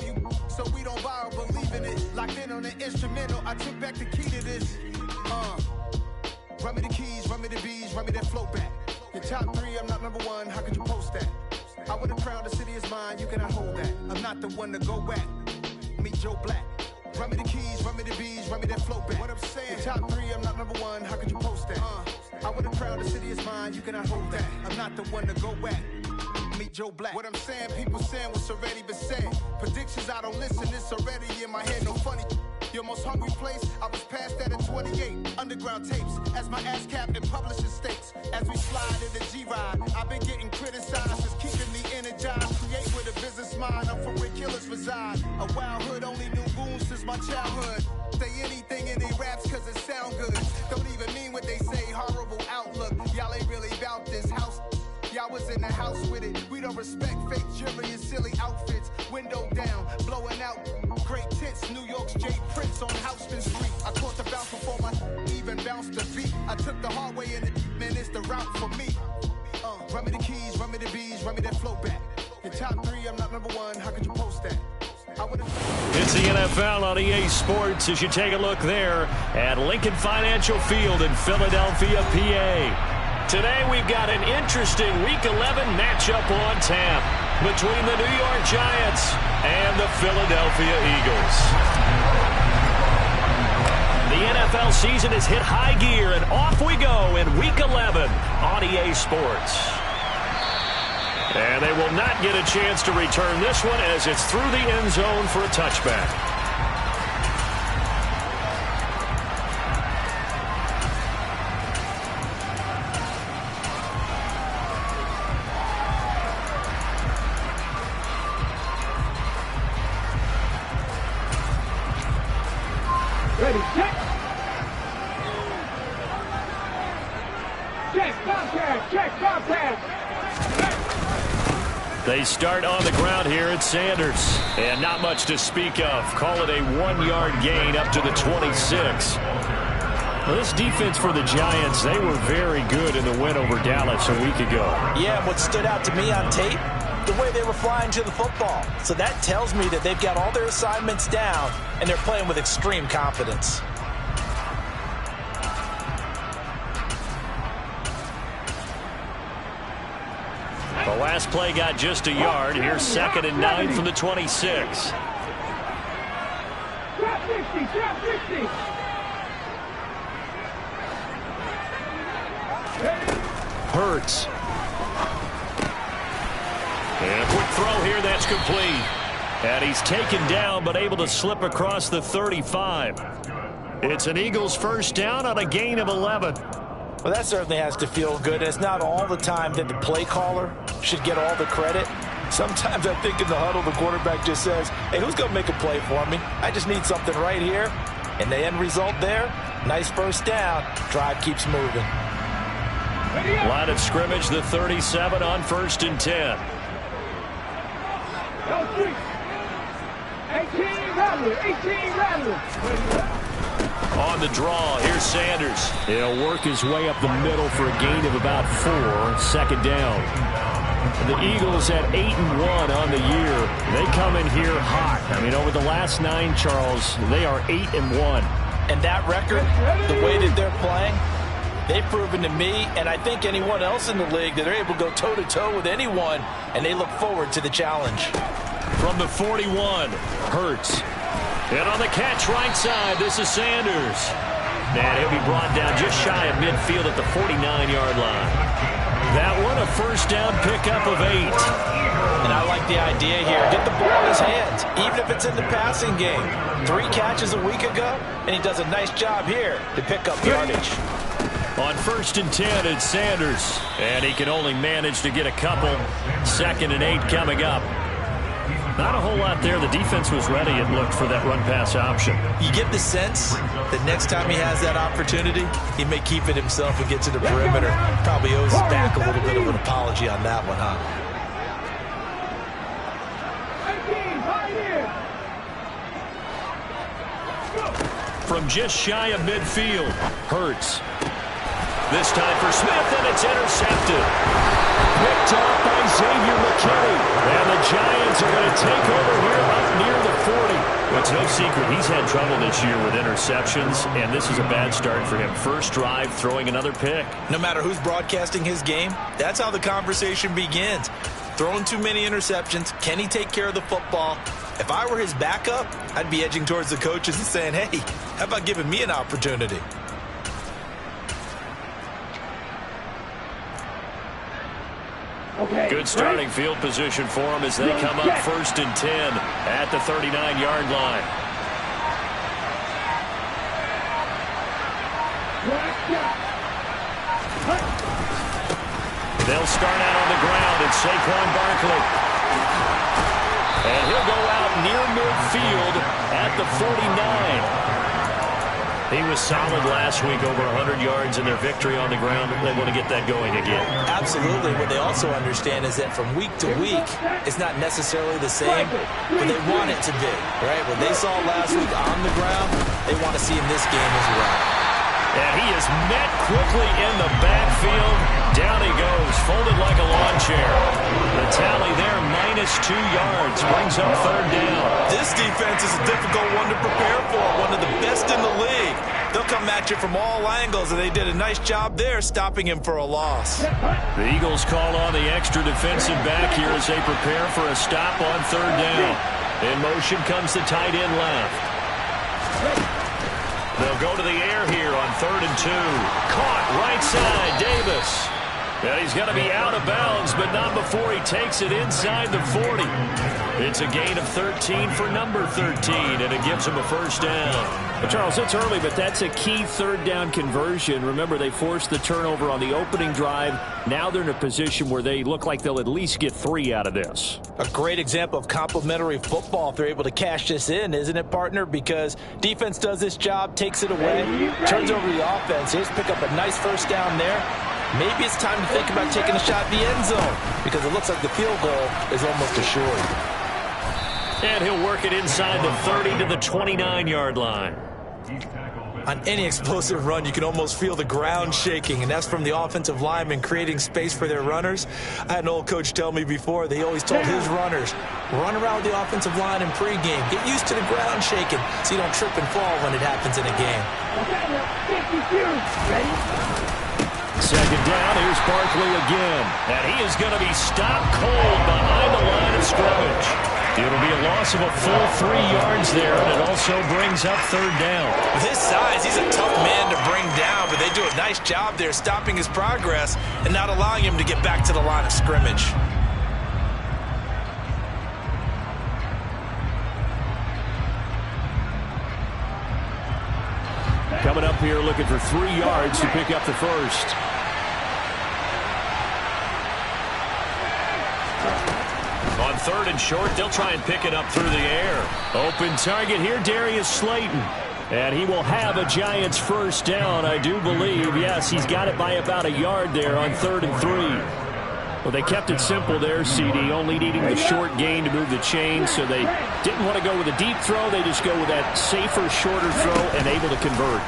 on you, so we don't borrow, believe in it. Locked in on the instrumental, I took back the key to this. Run me the keys, run me the bees, run me that flow back. Your top 3, I'm not number 1, how could you post that? I would have crowned the city is mine, you cannot hold that. I'm not the one to go back. Meet Joe Black. Run me the keys, run me the bees, run me that flow back. What I'm saying, your top 3, I'm not number 1, how could you post that? I would have crowned the city is mine, you cannot hold that. I'm not the one to go back. Meet Joe Black. What I'm saying, people saying what's already been said. Predictions, I don't listen, it's already in my head, no funny. Your most hungry place, I was past that at 28. Underground tapes, as my ass cap in publishing states. As we slide in the G-Ride, I've been getting criticized, it's keeping me energized. Create with a business mind, I'm from where killers reside. A wild hood, only knew goons since my childhood. Say anything in they raps cause it sound good. Don't even mean what they say, horrible outlook. Y'all ain't really about this house. Y'all was in the house with it. We don't respect fake jewelry and silly outfits. Window down, blowing out great tits. New York's J. Prince on Houston Street. I caught the bounce before my even bounced the beat. I took the hard way and man, it's the route for me. Run me the keys, run me the bees, run me that flow back. Your top 3, I'm not number 1, how could you post that? It's the NFL on EA Sports as you take a look there at Lincoln Financial Field in Philadelphia, PA. Today we've got an interesting Week 11 matchup on tap between the New York Giants and the Philadelphia Eagles. The NFL season has hit high gear, and off we go in Week 11 on EA Sports. And they will not get a chance to return this one as it's through the end zone for a touchback. Ready, check. Check, contact, check, contact. They start on the ground here at Sanders. And not much to speak of. Call it a 1-yard gain up to the 26. Well, this defense for the Giants, they were very good in the win over Dallas a week ago. Yeah, what stood out to me on tape, the way they were flying to the football. So that tells me that they've got all their assignments down, and they're playing with extreme confidence. The last play got just a yard. Here's 2nd and 9 from the 26. Trap 60, trap 60. Hurts. And a quick throw here, that's complete. And he's taken down, but able to slip across the 35. It's an Eagles first down on a gain of 11. Well, that certainly has to feel good. It's not all the time that the play caller should get all the credit. Sometimes I think in the huddle, the quarterback just says, hey, who's going to make a play for me? I just need something right here. And the end result there, nice first down. Drive keeps moving. Line of scrimmage, the 37 on 1st and 10. 18 Rattler. On the draw, here's Sanders. He'll work his way up the middle for a gain of about 4. 2nd down. The Eagles at 8-1 on the year. They come in here hot. I mean, over the last 9, Charles, they are 8-1. And that record, the way that they're playing, they've proven to me, and I think anyone else in the league, that they're able to go toe-to-toe with anyone, and they look forward to the challenge. From the 41, Hurts. And on the catch right side, this is Sanders. And he'll be brought down just shy of midfield at the 49-yard line. That one, a first down pickup of 8. And I like the idea here. Get the ball in his hands, even if it's in the passing game. 3 catches a week ago, and he does a nice job here to pick up yardage. On 1st and 10, it's Sanders. And he can only manage to get a couple. 2nd and 8 coming up. Not a whole lot there. The defense was ready, it looked, for that run-pass option. You get the sense that next time he has that opportunity, he may keep it himself and get to the perimeter. Probably owes back a little bit of an apology on that one, huh? From just shy of midfield, Hurts. This time for Smith, and it's intercepted. Picked off by Xavier McKinney. And the Giants are going to take over here up near Well, it's no secret he's had trouble this year with interceptions, and this is a bad start for him. First drive, throwing another pick. No matter who's broadcasting his game, that's how the conversation begins. Throwing too many interceptions, can he take care of the football? If I were his backup, I'd be edging towards the coaches and saying, hey, how about giving me an opportunity? Okay. Good starting field position for him as they come up 1st and 10 at the 39-yard line. They'll start out on the ground, and Saquon Barkley. And he'll go out near midfield at the 49. He was solid last week, over 100 yards in their victory on the ground. They want to get that going again. Absolutely. What they also understand is that from week to week, it's not necessarily the same, but they want it to be, right? What they saw last week on the ground, they want to see in this game as well. And he is met quickly in the backfield. Down he goes, folded like a lawn chair. The tally there, -2 yards, brings up 3rd down. This defense is a difficult one to prepare for, one of the best in the league. They'll come at you from all angles, and they did a nice job there stopping him for a loss. The Eagles call on the extra defensive back here as they prepare for a stop on 3rd down. In motion comes the tight end left. They'll go to the air here on 3rd and 2. Caught right side, Davis. And he's going to be out of bounds, but not before he takes it inside the 40. It's a gain of 13 for number 13, and it gives him a 1st down. Well, Charles, it's early, but that's a key 3rd down conversion. Remember, they forced the turnover on the opening drive. Now they're in a position where they look like they'll at least get 3 out of this. A great example of complementary football if they're able to cash this in, isn't it, partner? Because defense does this job, takes it away, turns over the offense. Here's pick up a nice 1st down there. Maybe it's time to think about taking a shot in the end zone because it looks like the field goal is almost assured. And he'll work it inside the 30 to the 29-yard line. On any explosive run, you can almost feel the ground shaking, and that's from the offensive linemen creating space for their runners. I had an old coach tell me before, they always told his runners, run around the offensive line in pregame. Get used to the ground shaking so you don't trip and fall when it happens in a game. Second down, here's Barkley again. And he is going to be stopped cold behind the line of scrimmage. It'll be a loss of a full 3 yards there, and it also brings up 3rd down. With his size, he's a tough man to bring down, but they do a nice job there stopping his progress and not allowing him to get back to the line of scrimmage. Coming up here looking for 3 yards to pick up the 1st. On 3rd and short, they'll try and pick it up through the air. Open target here, Darius Slayton. And he will have a Giants 1st down, I do believe. Yes, he's got it by about a yard there on 3rd and 3. Well, they kept it simple there, CD, only needing the short gain to move the chain, so they didn't want to go with a deep throw. They just go with that safer, shorter throw and able to convert.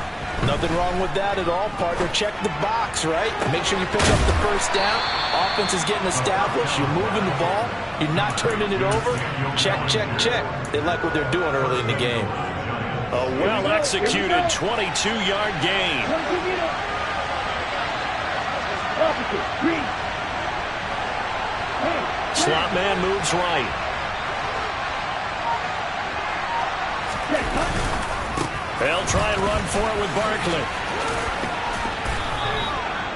Nothing wrong with that at all, partner. Check the box, right? Make sure you pick up the 1st down. Offense is getting established. You're moving the ball. You're not turning it over. Check, check, check. They like what they're doing early in the game. A well-executed 22-yard gain. Slot man moves right. They'll try and run for it with Barkley.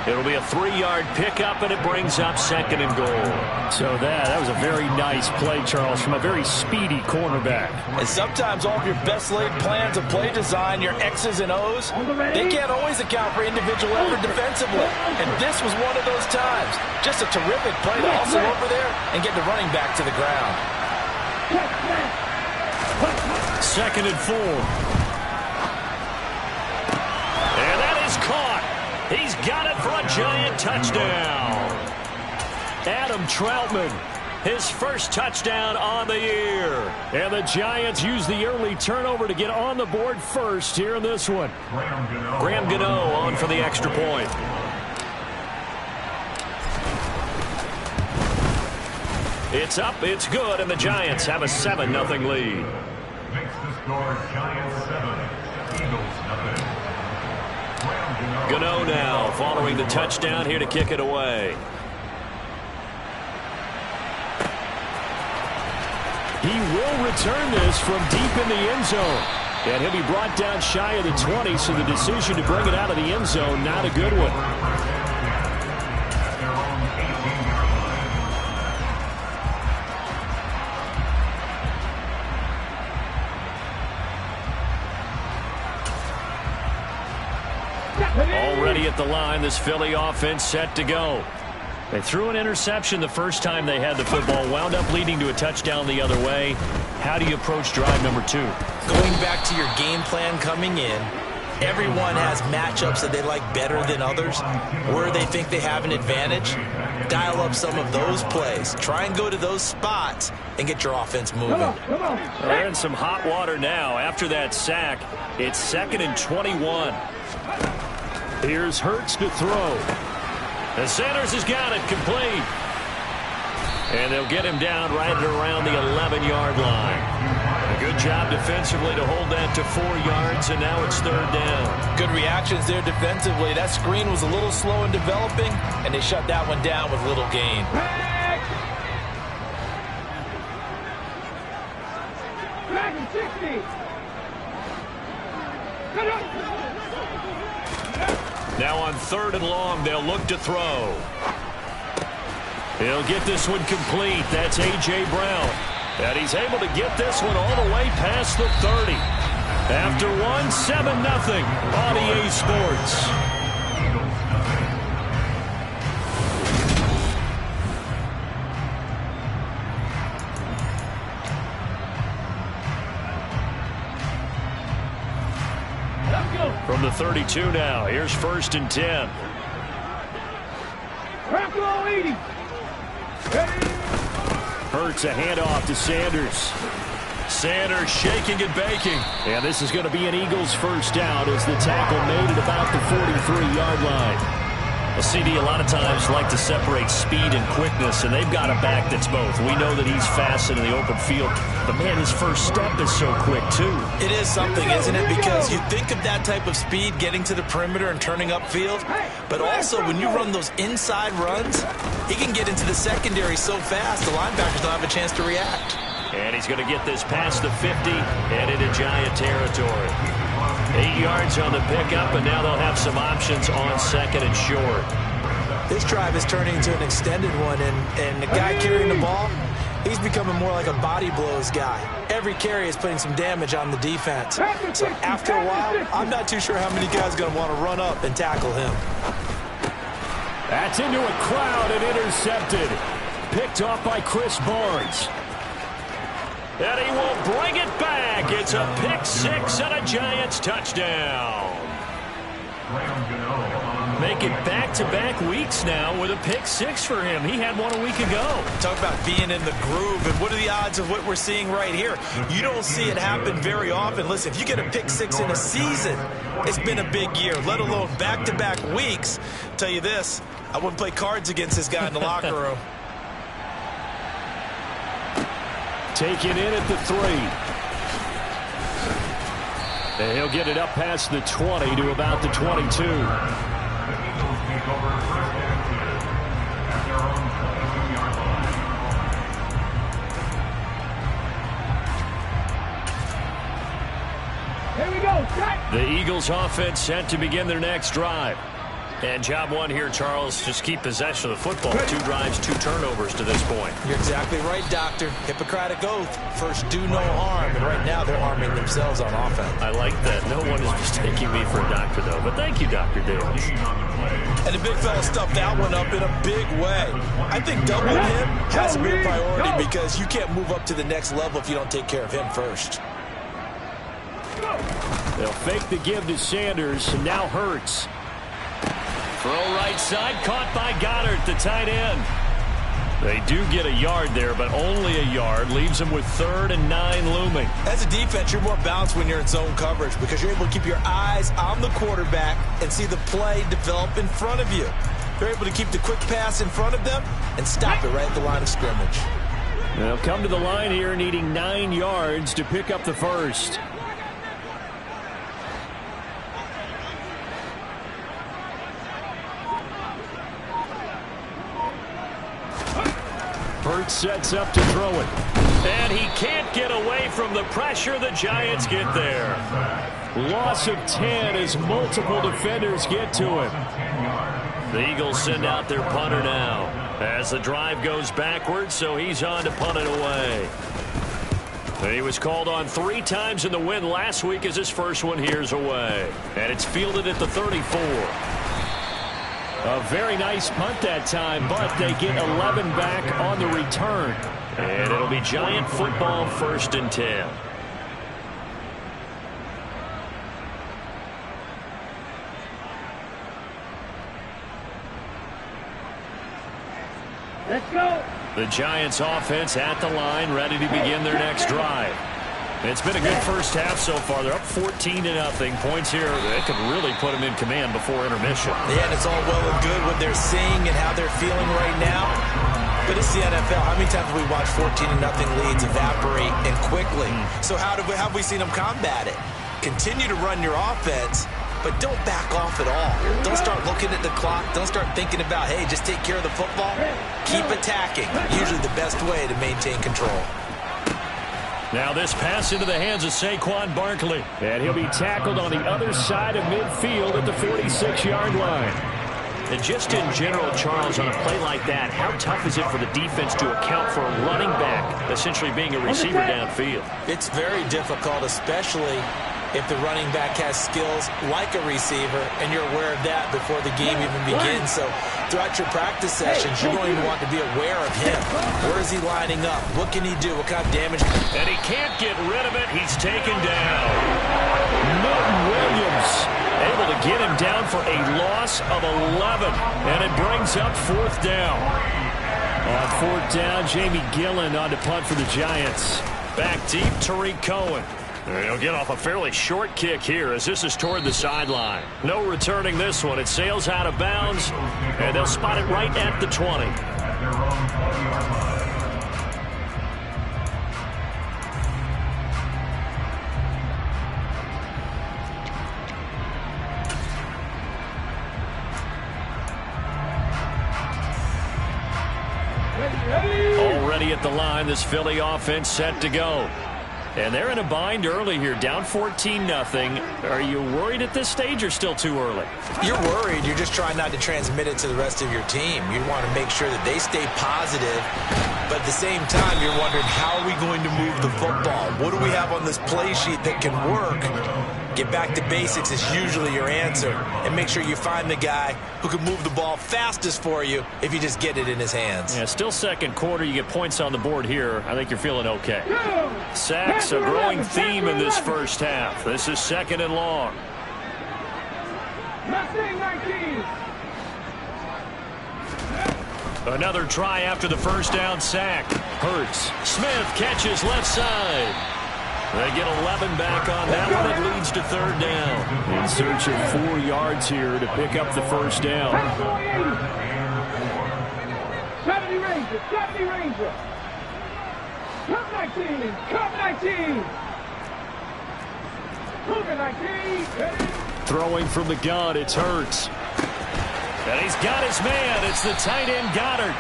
It'll be a 3-yard pickup, and it brings up 2nd and goal. So that was a very nice play, Charles, from a very speedy cornerback. And sometimes all of your best laid plans of play design, your X's and O's, they can't always account for individual effort defensively. And this was one of those times. Just a terrific play to hustle over there and get the running back to the ground. 2nd and 4. And that is caught. He's got it for a Giant touchdown. Adam Troutman, his 1st touchdown on the year. And the Giants use the early turnover to get on the board first here in this one. Graham Gano on for the extra point. It's up, it's good, and the Giants have a 7-0 lead. Makes the score Giants 7, Eagles nothing. Gano now following the touchdown here to kick it away. He will return this from deep in the end zone. And he'll be brought down shy of the 20, so the decision to bring it out of the end zone, not a good one. Already at the line, this Philly offense set to go. They threw an interception the first time they had the football, wound up leading to a touchdown the other way. How do you approach drive number 2? Going back to your game plan coming in, everyone has matchups that they like better than others, where they think they have an advantage. Dial up some of those plays. Try and go to those spots and get your offense moving. Come on. They're in some hot water now. After that sack, it's 2nd and 21. Here's Hurts to throw. And Sanders has got it complete. And they'll get him down right at around the 11-yard line. A good job defensively to hold that to 4 yards, and now it's 3rd down. Good reactions there defensively. That screen was a little slow in developing, and they shut that one down with little gain. Back and 60. Cut up. Now on 3rd and long, they'll look to throw. He'll get this one complete. That's A.J. Brown. And he's able to get this one all the way past the 30. After one, 7-0 on EA Sports. From the 32 now, here's 1st and 10. Hurts a handoff to Sanders. Sanders shaking and baking. And this is going to be an Eagles first down as the tackle made at about the 43-yard line. Well, CD, a lot of times like to separate speed and quickness, and they've got a back that's both. We know that he's fast in the open field, but man, his first step is so quick too. It is something, isn't it? Because you think of that type of speed getting to the perimeter and turning upfield, but also when you run those inside runs, he can get into the secondary so fast the linebackers don't have a chance to react. And he's going to get this past the 50 and into Giant territory. 8 yards on the pickup, and now they'll have some options on 2nd and short. This drive is turning into an extended one, and the guy carrying the ball, he's becoming more like a body blows guy. Every carry is putting some damage on the defense. So after a while, I'm not too sure how many guys are going to want to run up and tackle him. That's into a crowd and intercepted. Picked off by Chris Barnes. And he will bring it back. It's a pick-6 and a Giants touchdown. Make it back-to-back weeks now with a pick-6 for him. He had one a week ago. Talk about being in the groove, and what are the odds of what we're seeing right here? You don't see it happen very often. Listen, if you get a pick-6 in a season, it's been a big year, let alone back-to-back weeks. Tell you this, I wouldn't play cards against this guy in the locker room. Taken in at the 3. And he'll get it up past the 20 to about the 22. Here we go. Set. The Eagles offense set to begin their next drive. And job one here, Charles, just keep possession of the football. 2 drives, 2 turnovers to this point. You're exactly right, Doctor. Hippocratic oath. First, do no harm. And right now, they're harming themselves on offense. I like that. No one is mistaking me for a doctor, though. But thank you, Dr. Davis. And the big fella stuffed that one up in a big way. I think doubling him has to be a priority because you can't move up to the next level if you don't take care of him first. They'll fake the give to Sanders, and now Hurts. Throw right side, caught by Goddard, the tight end. They do get a yard there, but only a yard. Leaves them with 3rd and 9 looming. As a defense, you're more balanced when you're in zone coverage because you're able to keep your eyes on the quarterback and see the play develop in front of you. You're able to keep the quick pass in front of them and stop it right at the line of scrimmage. They'll come to the line here needing 9 yards to pick up the first. Hurts sets up to throw it. And he can't get away from the pressure. The Giants get there. Loss of 10 as multiple defenders get to him. The Eagles send out their punter now as the drive goes backwards, so he's on to punt it away. He was called on 3 times in the win last week as his first one here's away. And it's fielded at the 34. A very nice punt that time, but they get 11 back on the return. And it'll be Giant football, 1st and 10. Let's go. The Giants offense at the line, ready to begin their next drive. It's been a good first half so far. They're up 14-0. Points here that could really put them in command before intermission. Yeah, and it's all well and good what they're seeing and how they're feeling right now. But it's the NFL. How many times have we watched 14-0 leads evaporate and quickly? So how have we seen them combat it? Continue to run your offense, but don't back off at all. Don't start looking at the clock. Don't start thinking about, hey, just take care of the football. Keep attacking. Usually the best way to maintain control. Now this pass into the hands of Saquon Barkley. And he'll be tackled on the other side of midfield at the 46-yard line. And just in general, Charles, on a play like that, how tough is it for the defense to account for a running back essentially being a receiver downfield? It's very difficult, especially if the running back has skills like a receiver, and you're aware of that before the game even begins. So throughout your practice sessions, you're going to want to be aware of him. Where is he lining up? What can he do? What kind of damage? And he can't get rid of it. He's taken down. Milton Williams able to get him down for a loss of 11. And it brings up 4th down. On 4th down, Jamie Gillen on to punt for the Giants. Back deep, Tariq Cohen. He'll get off a fairly short kick here as this is toward the sideline. No returning this one. It sails out of bounds, and they'll spot it right at the 20. Already at the line, this Philly offense set to go. And they're in a bind early here, down 14-0. Are you worried at this stage or still too early? You're worried. You're just trying not to transmit it to the rest of your team. You want to make sure that they stay positive. But at the same time, you're wondering, how are we going to move the football? What do we have on this play sheet that can work? Get back to basics is usually your answer. And make sure you find the guy who can move the ball fastest for you if you just get it in his hands. Yeah, still second quarter. You get points on the board here. I think you're feeling okay. Sacks, a growing theme in this first half. This is 2nd and long. Another try after the first down sack. Hurts. Smith catches left side. They get 11 back on that one. It leads to 3rd down. In search of 4 yards here to pick up the first down. 70 Ranger, 70 Ranger. Come 19, come 19. Come 19. Throwing from the gun, it's Hurts. And he's got his man. It's the tight end Goddard.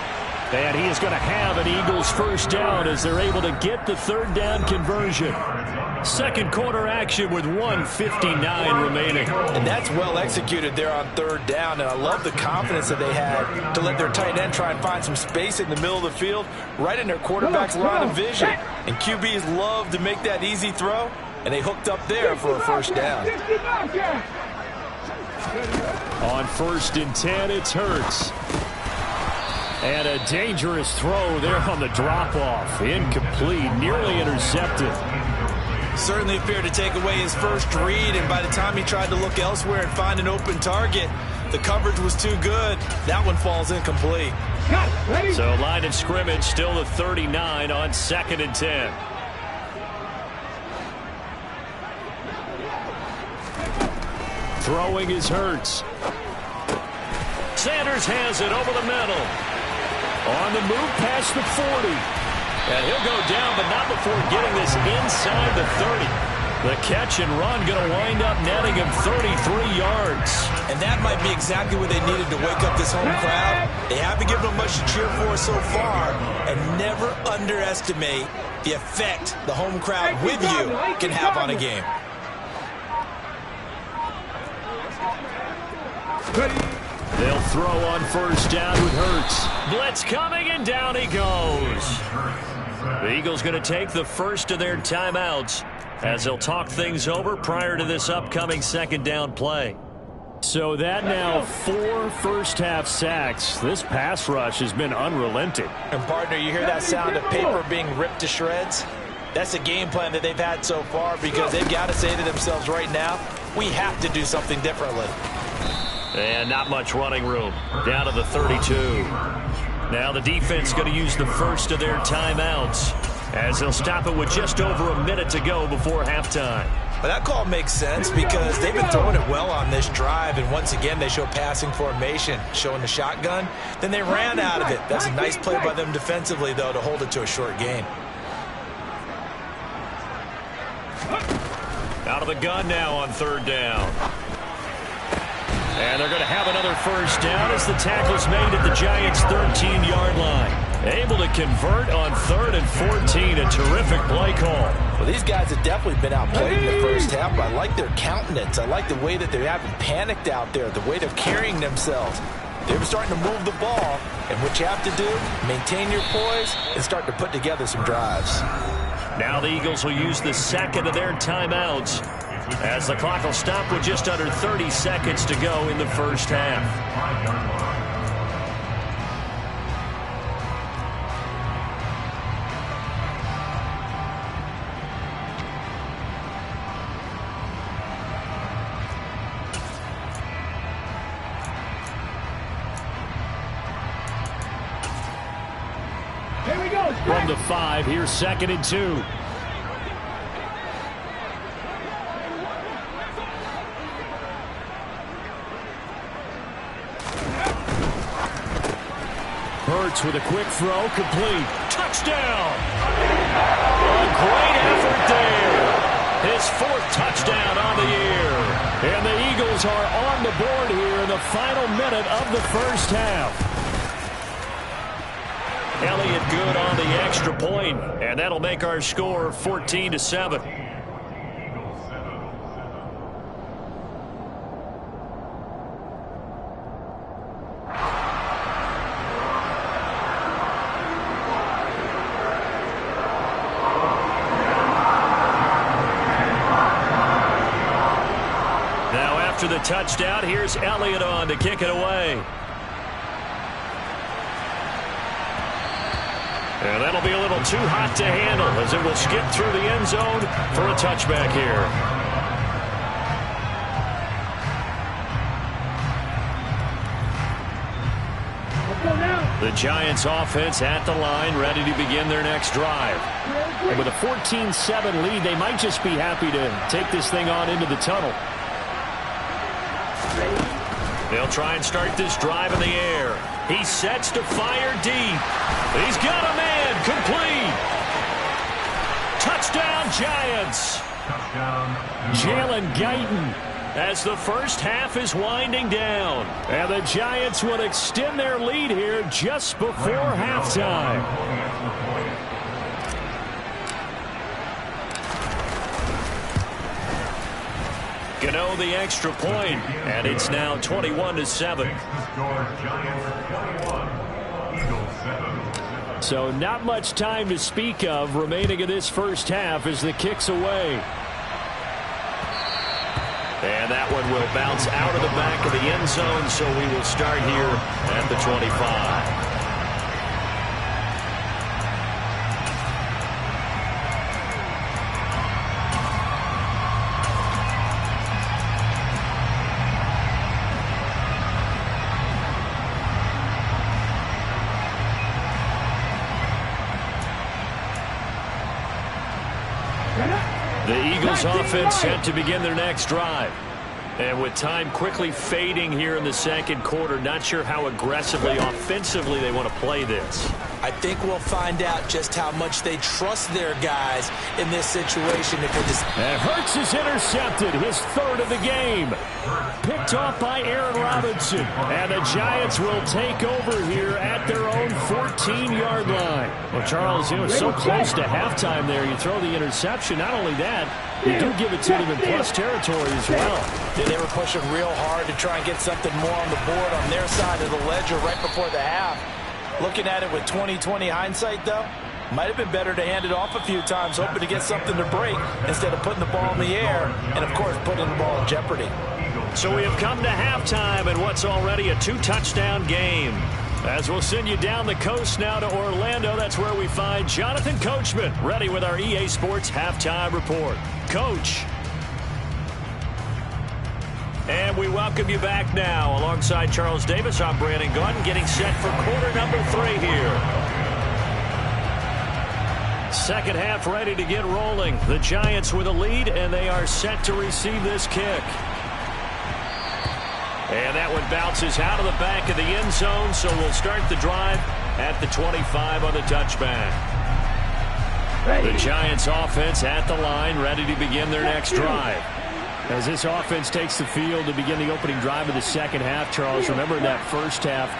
And he is going to have an Eagles first down as they're able to get the 3rd down conversion. Second quarter action with 1:59 remaining. And that's well executed there on 3rd down. And I love the confidence that they had to let their tight end try and find some space in the middle of the field, right in their quarterback's line of vision. And QBs love to make that easy throw, and they hooked up there for a first down. On 1st and 10, it's Hurts. And a dangerous throw there on the drop-off. Incomplete, nearly intercepted. Certainly appeared to take away his first read, and by the time he tried to look elsewhere and find an open target, the coverage was too good. That one falls incomplete. So line of scrimmage still the 39 on 2nd and 10. Throwing is Hurts. Sanders has it over the middle. On the move past the 40. And he'll go down, but not before getting this inside the 30. The catch and run going to wind up netting him 33 yards. And that might be exactly what they needed to wake up this home crowd. They haven't given them much to cheer for so far. And never underestimate the effect the home crowd with you can have on a game. They'll throw on first down with Hurts. Blitz coming, and down he goes. The Eagles going to take the first of their timeouts as they'll talk things over prior to this upcoming second down play. So that now 4 first-half sacks. This pass rush has been unrelenting. And, partner, you hear that sound of paper being ripped to shreds? That's a game plan that they've had so far because they've got to say to themselves right now, we have to do something differently. And not much running room. Down to the 32. Now the defense going to use the first of their timeouts as they'll stop it with just over a minute to go before halftime. But that call makes sense because they've been throwing it well on this drive, and once again they show passing formation, showing the shotgun. Then they ran out of it. That's a nice play by them defensively, though, to hold it to a short gain. Out of the gun now on third down. And they're going to have another first down as the tackle's made at the Giants' 13-yard line. Able to convert on 3rd and 14. A terrific play call. Well, these guys have definitely been outplayed in the first half, but I like their countenance. I like the way that they haven't panicked out there, the way they're carrying themselves. They're starting to move the ball, and what you have to do, maintain your poise and start to put together some drives. Now the Eagles will use the second of their timeouts as the clock will stop with just under 30 seconds to go in the first half. Here we go. From the 5, here's 2nd and 2. Hurts with a quick throw, complete. Touchdown! A great effort there. His 4th touchdown on the year. And the Eagles are on the board here in the final minute of the first half. Elliott good on the extra point, and that'll make our score 14-7. Now after the touchdown, here's Elliott on to kick it away. And that'll be a little too hot to handle as it will skip through the end zone for a touchback here. The Giants offense at the line, ready to begin their next drive. And with a 14-7 lead, they might just be happy to take this thing on into the tunnel. They'll try and start this drive in the air. He sets to fire deep. He's got a man, complete. Touchdown, Giants. Jalen Guyton As the first half is winding down. And the Giants will extend their lead here just before halftime. Gano the extra point, and it's now 21-7. So not much time to speak of remaining in this first half as the kick's away. And that one will bounce out of the back of the end zone, so we will start here at the 25. The Eagles offense set to begin their next drive. And with time quickly fading here in the second quarter, not sure how aggressively, offensively they want to play this. I think we'll find out just how much they trust their guys in this situation. And Hurts is intercepted, his third of the game. Picked off by Aaron Robinson. And the Giants will take over here at their own 14-yard line. Well, Charles, it was so close to halftime there. You throw the interception. Not only that, you do give it to them in plus territory as well. Yeah, they were pushing real hard to try and get something more on the board on their side of the ledger right before the half. Looking at it with 20/20 hindsight, though, might have been better to hand it off a few times, hoping to get something to break instead of putting the ball in the air and, of course, putting the ball in jeopardy. So we have come to halftime in what's already a 2-touchdown game. As we'll send you down the coast now to Orlando, that's where we find Jonathan Coachman ready with our EA Sports Halftime Report. Coach. And we welcome you back now. Alongside Charles Davis, I'm Brandon Gaudin, getting set for quarter number 3 here. Second half ready to get rolling. The Giants with a lead, and they are set to receive this kick. And that one bounces out of the back of the end zone, so we'll start the drive at the 25 on the touchback. The Giants offense at the line, ready to begin their next drive. As this offense takes the field to begin the opening drive of the second half, Charles, remember in that first half,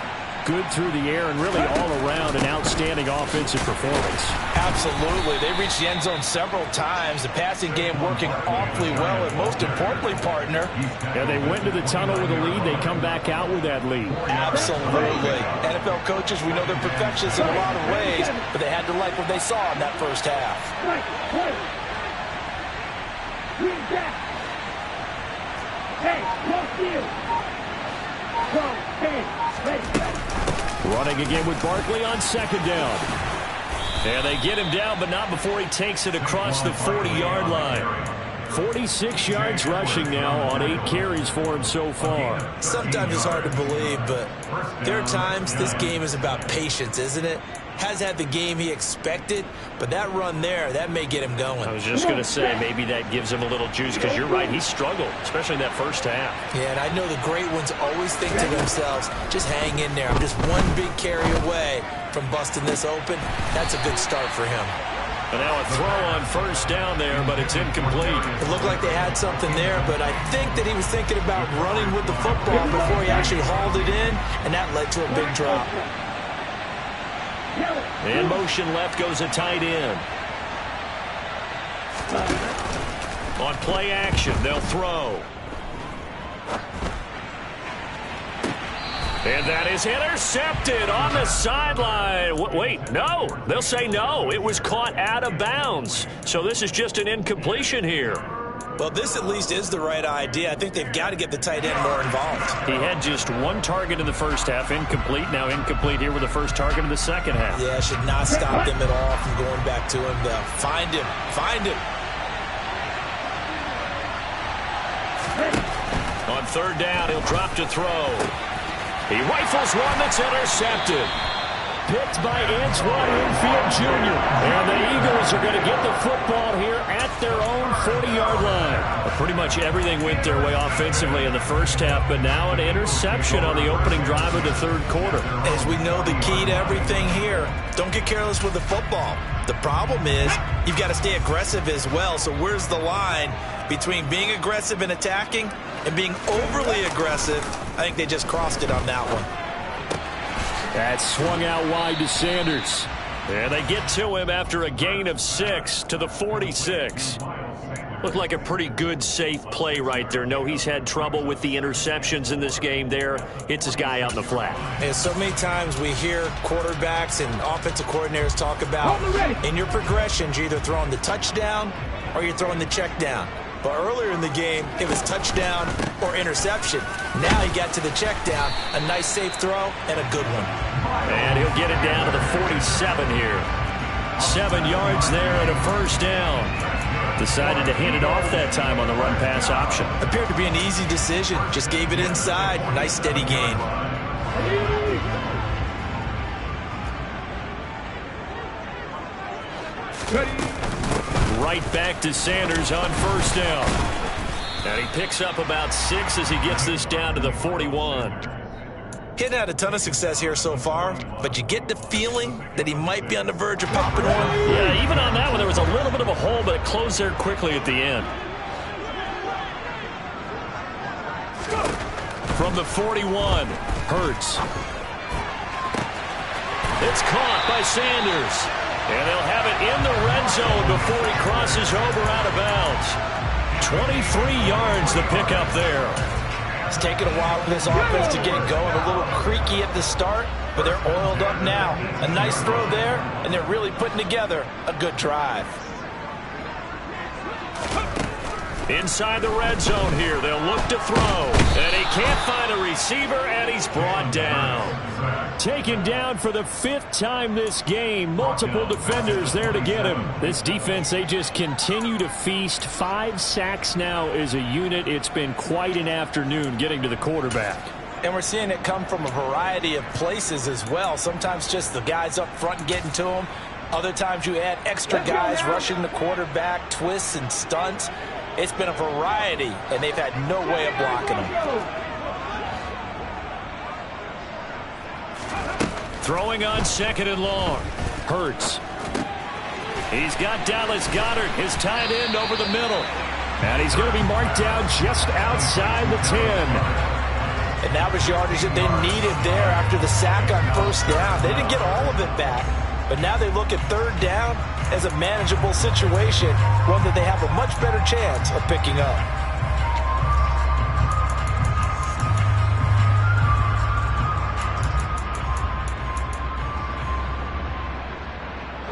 good through the air and really all around an outstanding offensive performance. Absolutely. They reached the end zone several times. The passing game working awfully well, and most importantly, partner. Yeah, they went to the tunnel with a lead. They come back out with that lead. Absolutely. NFL coaches, we know they're perfectionists in a lot of ways, but they had to like what they saw in that first half. Running again with Barkley on second down. And they get him down, but not before he takes it across the 40-yard line. 46 yards rushing now on 8 carries for him so far. Sometimes it's hard to believe, but there are times this game is about patience, isn't it? Has had the game he expected, but that run there, that may get him going. I was just going to say, maybe that gives him a little juice, because you're right, he struggled, especially in that first half. Yeah, and I know the great ones always think to themselves, just hang in there. I'm just one big carry away from busting this open. That's a good start for him. And now a throw on first down there, but it's incomplete. It looked like they had something there, but I think that he was thinking about running with the football before he actually hauled it in, and that led to a big drop. In motion left goes a tight end. On play action, they'll throw. And that is intercepted on the sideline. Wait, no. They'll say no. It was caught out of bounds. So this is just an incompletion here. Well, this at least is the right idea. I think they've got to get the tight end more involved. He had just one target in the first half, incomplete. Now incomplete here with the first target in the second half. Yeah, should not stop them at all from going back to him. Find him. Find him. On third down, he'll drop to throw. He rifles one that's intercepted. Picked by Antoine Winfield Jr. And the Eagles are going to get the football here at their own 40-yard line. Well, pretty much everything went their way offensively in the first half, but now an interception on the opening drive of the third quarter. As we know, the key to everything here, don't get careless with the football. The problem is you've got to stay aggressive as well. So where's the line between being aggressive and attacking and being overly aggressive? I think they just crossed it on that one. That swung out wide to Sanders. And they get to him after a gain of 6 to the 46. Looked like a pretty good, safe play right there. No, he's had trouble with the interceptions in this game there. Hits his guy out in the flat. And so many times we hear quarterbacks and offensive coordinators talk about in your progressions, you're either throwing the touchdown or you're throwing the check down. But earlier in the game, it was touchdown or interception. Now he got to the check down, a nice safe throw, and a good one. And he'll get it down to the 47 here. 7 yards there and a first down. Decided to hand it off that time on the run-pass option. Appeared to be an easy decision. Just gave it inside. Nice steady gain. Right back to Sanders on first down. And he picks up about 6 as he gets this down to the 41. He hadn't had a ton of success here so far, but you get the feeling that he might be on the verge of popping one. Yeah, even on that one, there was a little bit of a hole, but it closed there quickly at the end. From the 41, Hurts. It's caught by Sanders. And they'll have it in the red zone before he crosses over out of bounds. 23 yards the pickup there. It's taken a while for this offense to get going. A little creaky at the start, but they're oiled up now. A nice throw there, and they're really putting together a good drive. Inside the red zone here, they'll look to throw. And he can't find a receiver, and he's brought down. Taken down for the 5th time this game. Multiple defenders there to get him. This defense, they just continue to feast. 5 sacks now as a unit. It's been quite an afternoon getting to the quarterback. And we're seeing it come from a variety of places as well. Sometimes just the guys up front getting to him. Other times you add extra guys rushing the quarterback, twists and stunts. It's been a variety, and they've had no way of blocking him. Throwing on 2nd and long. Hurts. He's got Dallas Goedert, his tight end, over the middle. And he's going to be marked down just outside the 10. And that was yardage that they needed there after the sack on 1st down. They didn't get all of it back, but now they look at 3rd down as a manageable situation, one that they have a much better chance of picking up.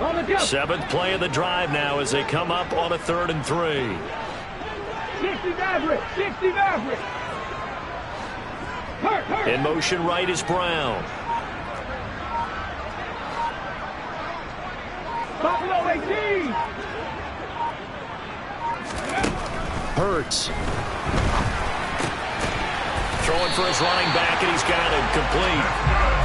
On the go. 7th play of the drive now as they come up on a 3rd and 3. 60 Maverick. 60 Maverick. Hurt. In motion right is Brown. Buffalo 18. Hurts. Throwing for his running back, and he's got it complete.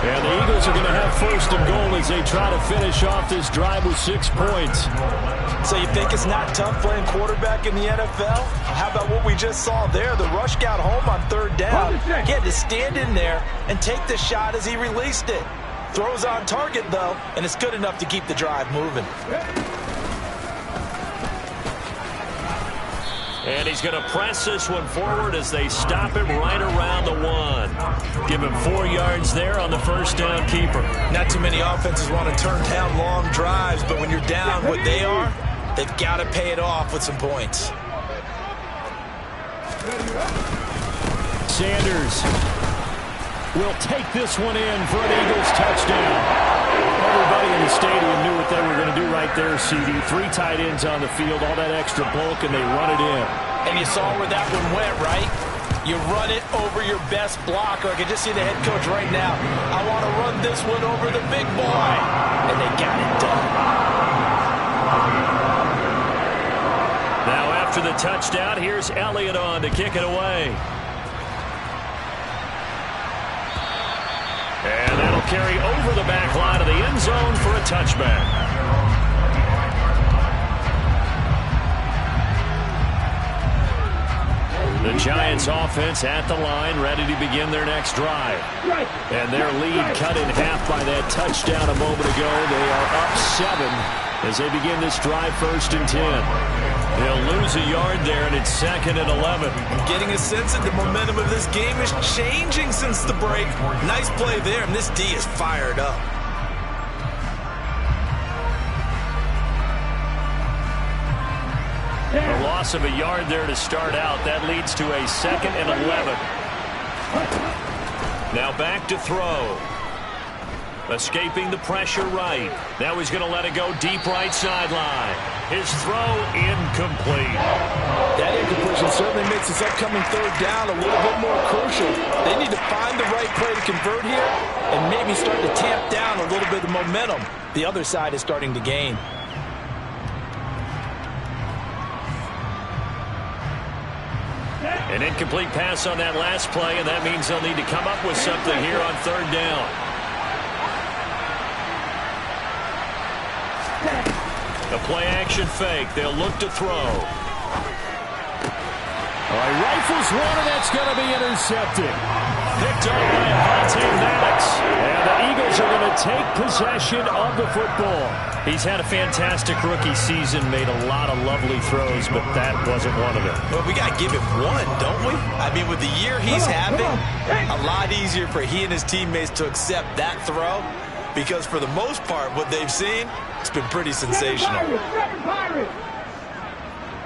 And the Eagles are going to have 1st and goal as they try to finish off this drive with 6 points. So you think it's not tough playing quarterback in the NFL? How about what we just saw there? The rush got home on 3rd down. He had to stand in there and take the shot as he released it. Throws on target, though, and it's good enough to keep the drive moving. And he's going to press this one forward as they stop him right around the 1. Give him 4 yards there on the 1st down keeper. Not too many offenses want to turn down long drives, but when you're down what they are, they've got to pay it off with some points. Sanders will take this one in for an Eagles touchdown. Everybody in the stadium knew what they were going to do right there, CD. 3 tight ends on the field, all that extra bulk, and they run it in. And you saw where that one went, right? You run it over your best blocker. I can just see the head coach right now. I want to run this one over the big boy. And they got it done. Now after the touchdown, here's Elliott on to kick it away. And that'll carry over the back line of the end zone for a touchback. The Giants offense at the line, ready to begin their next drive. And their lead cut in half by that touchdown a moment ago. They are up 7 as they begin this drive 1st and 10. They'll lose a yard there, and it's 2nd and 11. I'm getting a sense that the momentum of this game is changing since the break. Nice play there, and this D is fired up. A loss of a yard there to start out. That leads to a 2nd and 11. Now back to throw. Escaping the pressure right. Now he's going to let it go deep right sideline. His throw incomplete. That incompletion certainly makes this upcoming 3rd down a little bit more crucial. They need to find the right play to convert here and maybe start to tamp down a little bit of momentum. The other side is starting to gain. An incomplete pass on that last play, and that means they'll need to come up with something here on 3rd down. The play-action fake. They'll look to throw. All right, rifles one, and that's going to be intercepted. picked up by Avonte Maddox. And the Eagles are going to take possession of the football. He's had a fantastic rookie season, made a lot of lovely throws, but that wasn't one of them. Well, we got to give him one, don't we? I mean, with the year he's having, a lot easier for he and his teammates to accept that throw, because for the most part, what they've seen, it's been pretty sensational.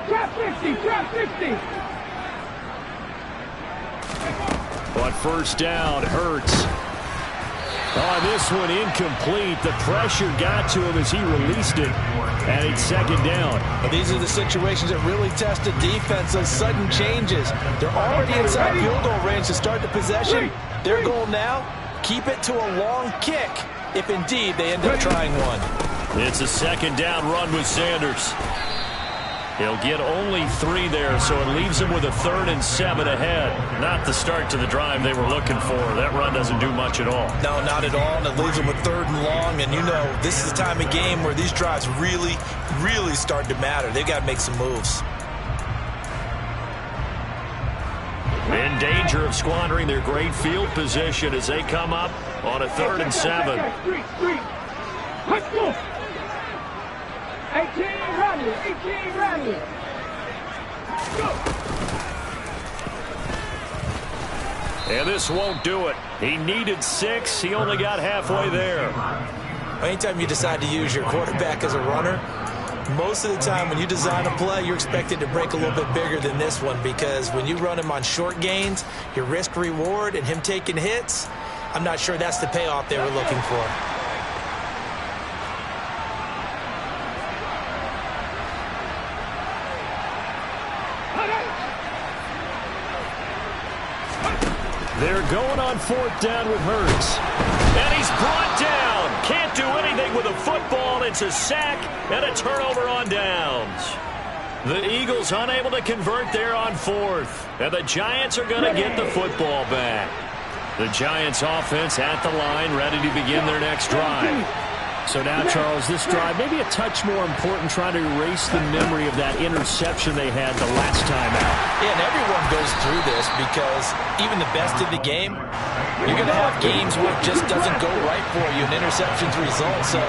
Trap 50, trap 50. But first down, Hurts. Oh, this one incomplete. The pressure got to him as he released it, and it's second down. But these are the situations that really test the defense, those sudden changes. They're already inside field goal range to start the possession. Their goal now, keep it to a long kick, if indeed they end up trying one. It's a second down run with Sanders. He'll get only 3 there, so it leaves him with a 3rd and 7 ahead. Not the start to the drive they were looking for. That run doesn't do much at all. No, not at all, and it leaves him with 3rd and long. And you know, this is the time of game where these drives really, really start to matter. They've got to make some moves. In danger of squandering their great field position as they come up on a 3rd and 7. 18 running, 18 running. Go. And this won't do it. He needed 6. He only got halfway there. Anytime you decide to use your quarterback as a runner, most of the time when you design a play, you're expected to break a little bit bigger than this one, because when you run him on short gains, your risk-reward and him taking hits, I'm not sure that's the payoff they were looking for. They're going on 4th down with Hurts. And he's brought down. Can't do anything with a football. It's a sack and a turnover on downs. The Eagles unable to convert there on 4th. And the Giants are going to get the football back. The Giants offense at the line, ready to begin their next drive. So now, Charles, this drive may be a touch more important, trying to erase the memory of that interception they had the last time out. Yeah, and everyone goes through this, because even the best in the game, you're going to have games where it just doesn't go right for you, and interceptions result. So,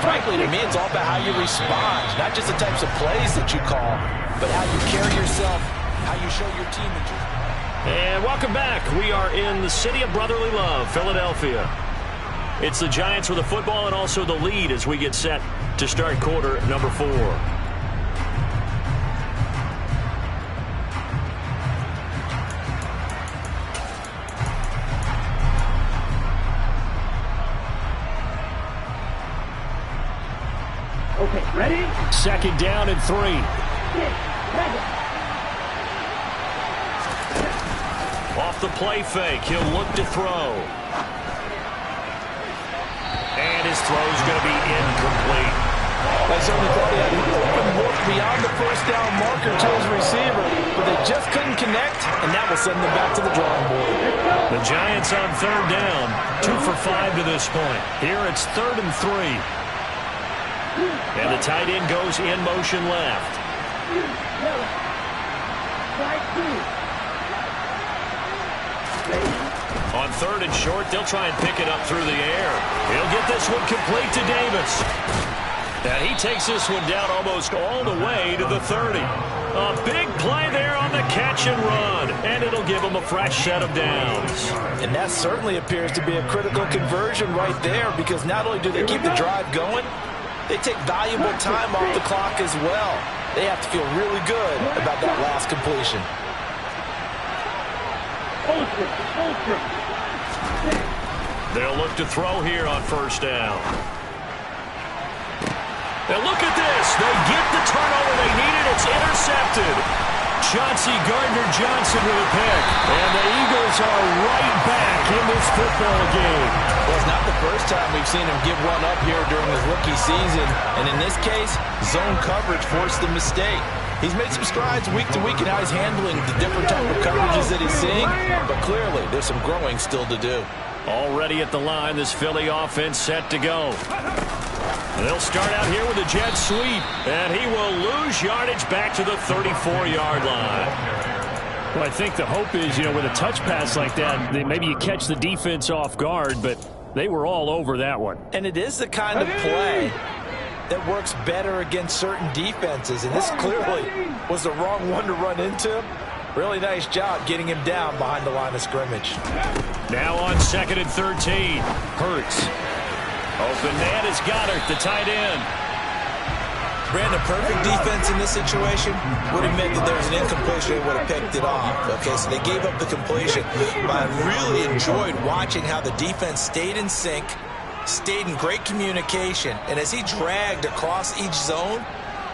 frankly, to me, it's all about how you respond, not just the types of plays that you call, but how you carry yourself, how you show your team. And welcome back. We are in the city of brotherly love, Philadelphia. It's the Giants with the football and also the lead as we get set to start quarter number 4. Okay, ready? Second down and 3. Off the play fake, he'll look to throw. And his throw's going to be incomplete. I certainly thought they had an open look beyond the first down marker to his receiver, but they just couldn't connect, and that will send them back to the drawing board. The Giants on 3rd down, 2 for 5 to this point. Here it's 3rd and 3. And the tight end goes in motion left. On 3rd and short, they'll try and pick it up through the air. He'll get this one complete to Davis. And he takes this one down almost all the way to the 30. A big play there on the catch and run. And it'll give him a fresh set of downs. And that certainly appears to be a critical conversion right there, because not only do they keep the drive going, they take valuable time off the clock as well. They have to feel really good about that last completion. They'll look to throw here on 1st down. And look at this. They get the turnover they needed. It's intercepted. Chauncey Gardner-Johnson with a pick. And the Eagles are right back in this football game. Well, it's not the first time we've seen him give one up here during his rookie season. And in this case, zone coverage forced the mistake. He's made some strides week to week in how he's handling the different type of coverages that he's seeing. But clearly, there's some growing still to do. Already at the line, this Philly offense set to go. They'll start out here with a jet sweep, and he will lose yardage back to the 34-yard line. Well, I think the hope is, with a touch pass like that, maybe you catch the defense off guard, but they were all over that one. And it is the kind of play that works better against certain defenses, and this clearly was the wrong one to run into him. Really nice job getting him down behind the line of scrimmage. Now on 2nd and 13, Hurts. Open man is Goddard, the tight end. Brandon, perfect defense in this situation would have meant that there was an incompletion and would have picked it off. Okay, so they gave up the completion. But I really enjoyed watching how the defense stayed in sync, stayed in great communication, and as he dragged across each zone,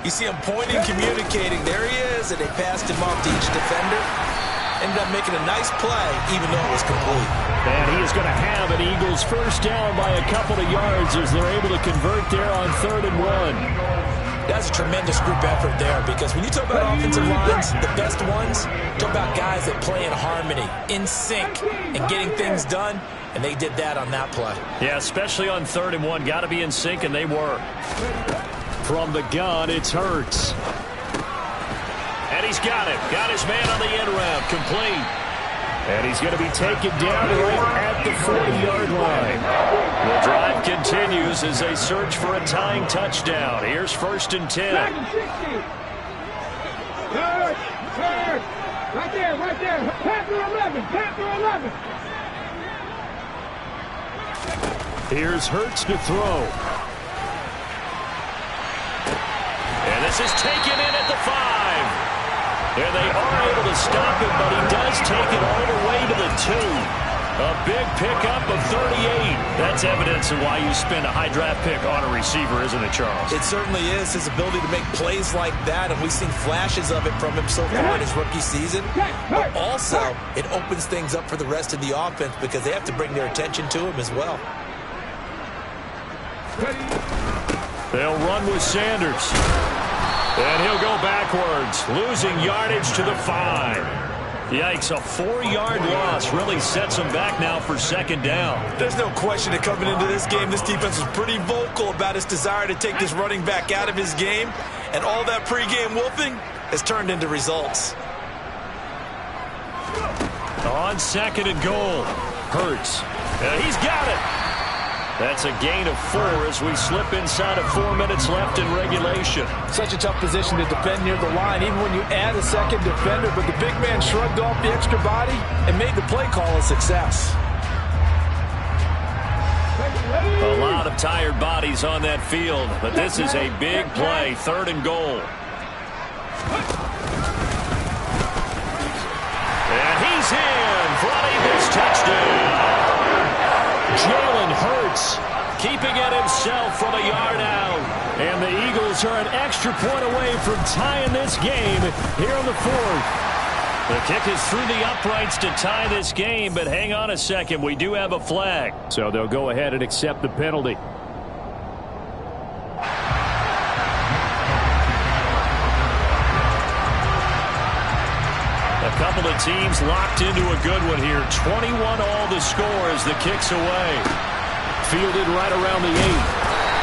you see him pointing, communicating. There he is, and they passed him off to each defender. Ended up making a nice play, even though it was complete. And he is going to have an Eagles first down by a couple of yards as they're able to convert there on 3rd and 1. That's a tremendous group effort there, because when you talk about offensive lines, the best ones, talk about guys that play in harmony, in sync, and getting things done, and they did that on that play. Yeah, especially on 3rd and 1. Got to be in sync, and they were. From the gun, it's Hurts. And he's got it. Got his man on the end route. Complete. And he's going to be taken down right at the 40-yard line. The drive continues as they search for a tying touchdown. Here's 1st and 10. Third. Right there. Panther 11. Here's Hurts to throw. And this is taken in at the 5. And they are able to stop him, but he does take it all the way to the 2. A big pickup of 38. That's evidence of why you spend a high draft pick on a receiver, isn't it, Charles? It certainly is. His ability to make plays like that, and we've seen flashes of it from him so far in his rookie season. But also, it opens things up for the rest of the offense because they have to bring their attention to him as well. They'll run with Sanders. And he'll go backwards, losing yardage to the 5. Yikes, a 4-yard loss really sets him back now for 2nd down. There's no question that coming into this game, this defense was pretty vocal about its desire to take this running back out of his game. And all that pregame wolfing has turned into results. On 2nd and goal, Hurts. And he's got it. That's a gain of 4 as we slip inside of 4 minutes left in regulation. Such a tough position to defend near the line, even when you add a second defender. But the big man shrugged off the extra body and made the play call a success. A lot of tired bodies on that field, but this is a big play, 3rd and goal. And he's in for an Eagles touchdown. Jalen Hurts keeping it himself from a yard out. And the Eagles are an extra point away from tying this game here in the 4th. The kick is through the uprights to tie this game, but hang on a second. We do have a flag. So they'll go ahead and accept the penalty. A couple of teams locked into a good one here. 21 all the score as the kick's away. Fielded right around the 8.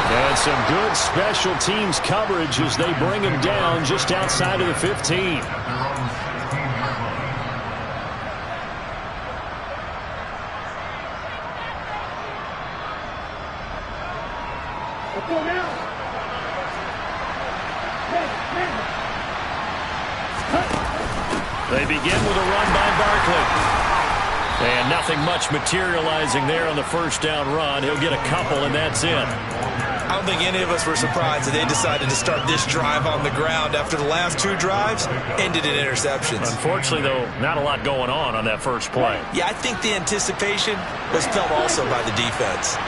And some good special teams coverage as they bring him down just outside of the 15. They begin with a run by Barkley. And nothing much materializing there on the first down run. He'll get a couple, and that's it. I don't think any of us were surprised that they decided to start this drive on the ground after the last 2 drives ended in interceptions. Unfortunately, though, not a lot going on that first play. Yeah, I think the anticipation was felt also by the defense.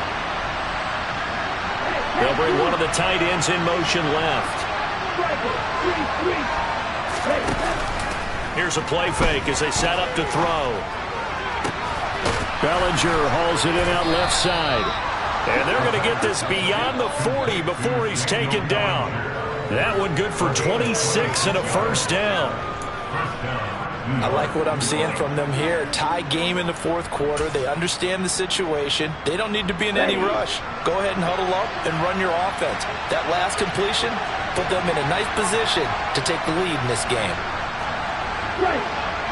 They'll bring one of the tight ends in motion left. Here's a play fake as they set up to throw. Bellinger hauls it in out left side. And they're going to get this beyond the 40 before he's taken down. That one good for 26 and a first down. I like what I'm seeing from them here. Tie game in the 4th quarter. They understand the situation. They don't need to be in any rush. Go ahead and huddle up and run your offense. That last completion put them in a nice position to take the lead in this game.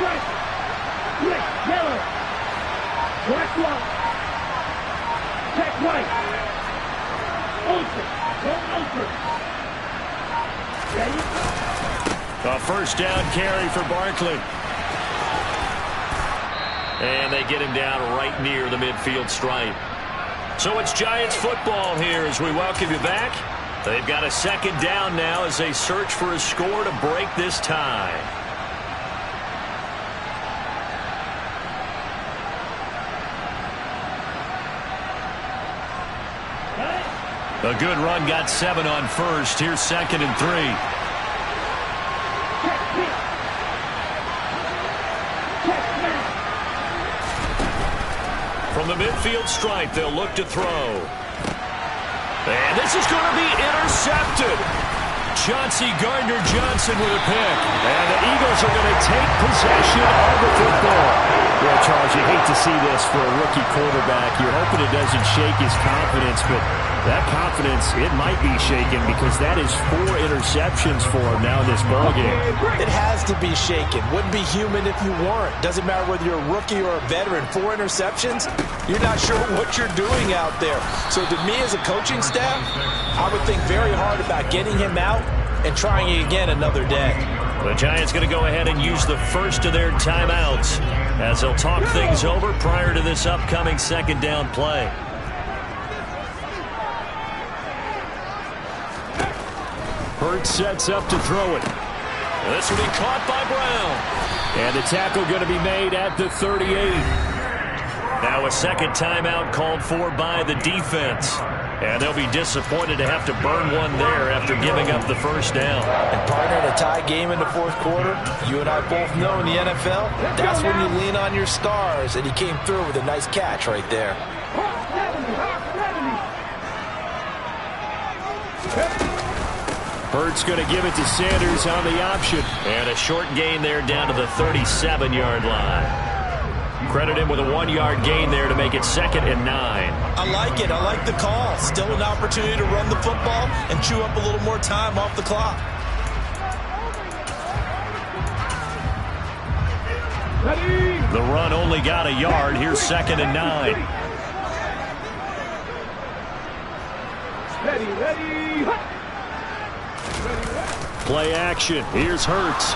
right. Flick, yellow. Black block. Check right. Open. Go open. Ready? A first down carry for Barkley. And they get him down right near the midfield stripe. So it's Giants football here as we welcome you back. They've got a second down now as they search for a score to break this tie. A good run got 7 on first. Here's 2nd and 3. From the midfield stripe, they'll look to throw. And this is going to be intercepted. Chauncey Gardner-Johnson with a pick. And the Eagles are going to take possession of the football. Well, Charles, you hate to see this for a rookie quarterback. You're hoping it doesn't shake his confidence, but that confidence, it might be shaken because that is 4 interceptions for him now in this ballgame. It has to be shaken. Wouldn't be human if you weren't. Doesn't matter whether you're a rookie or a veteran. 4 interceptions, you're not sure what you're doing out there. So to me as a coaching staff, I would think very hard about getting him out and trying it again another day. The Giants going to go ahead and use the first of their timeouts as they'll talk things over prior to this upcoming second down play. Hurts sets up to throw it. This will be caught by Brown. And the tackle going to be made at the 38. Now a second timeout called for by the defense. And they'll be disappointed to have to burn one there after giving up the first down. And partner, in a tie game in the fourth quarter, you and I both know in the NFL, that's when you lean on your stars. And he came through with a nice catch right there. Hurts going to give it to Sanders on the option. And a short gain there down to the 37-yard line. Credit him with a 1-yard gain there to make it 2nd and 9. I like it. I like the call. Still an opportunity to run the football and chew up a little more time off the clock. Ready. The run only got a yard. Here's 2nd and 9. Ready, ready. Play action. Here's Hurts.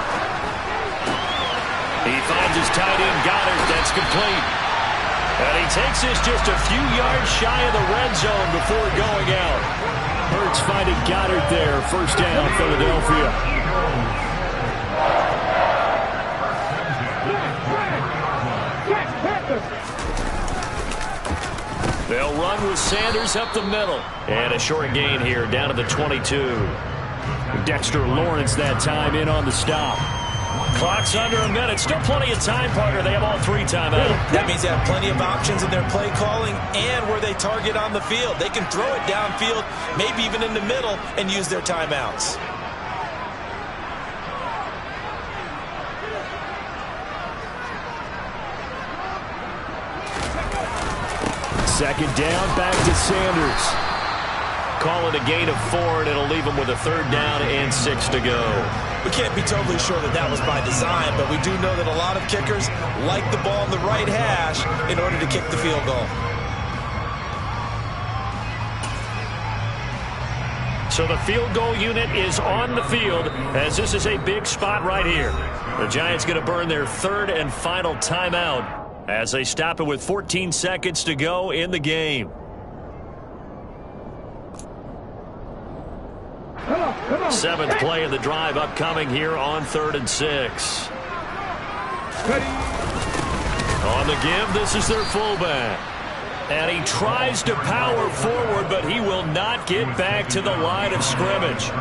He finds his tight end, Goddard. That's complete. And he takes this just a few yards shy of the red zone before going out. Hurts finding Goddard there. First down, Philadelphia. They'll run with Sanders up the middle. And a short gain here down to the 22. Dexter Lawrence that time in on the stop. Clock's under a minute. Still plenty of time, partner. They have all 3 timeouts. That means they have plenty of options in their play calling and where they target on the field. They can throw it downfield, maybe even in the middle, and use their timeouts. Second down, back to Sanders. Call it a gain of 4, and it'll leave them with a 3rd down and 6 to go. We can't be totally sure that that was by design, but we do know that a lot of kickers like the ball in the right hash in order to kick the field goal. So the field goal unit is on the field as this is a big spot right here. The Giants going to burn their 3rd and final timeout as they stop it with 14 seconds to go in the game. Come on. 7th play of the drive upcoming here on 3rd and 6. Ready. On the give, this is their fullback. And he tries to power forward, but he will not get back to the line of scrimmage.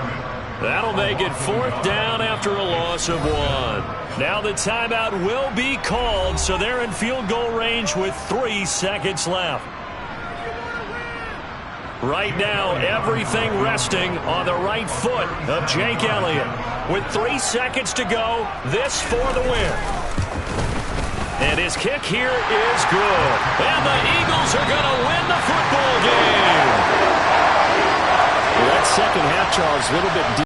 That'll make it 4th down after a loss of 1. Now the timeout will be called, so they're in field goal range with 3 seconds left. Right now, everything resting on the right foot of Jake Elliott. With 3 seconds to go, this for the win. And his kick here is good. And the Eagles are going to win the football game. Well, that second half, Charles, a little bit deep.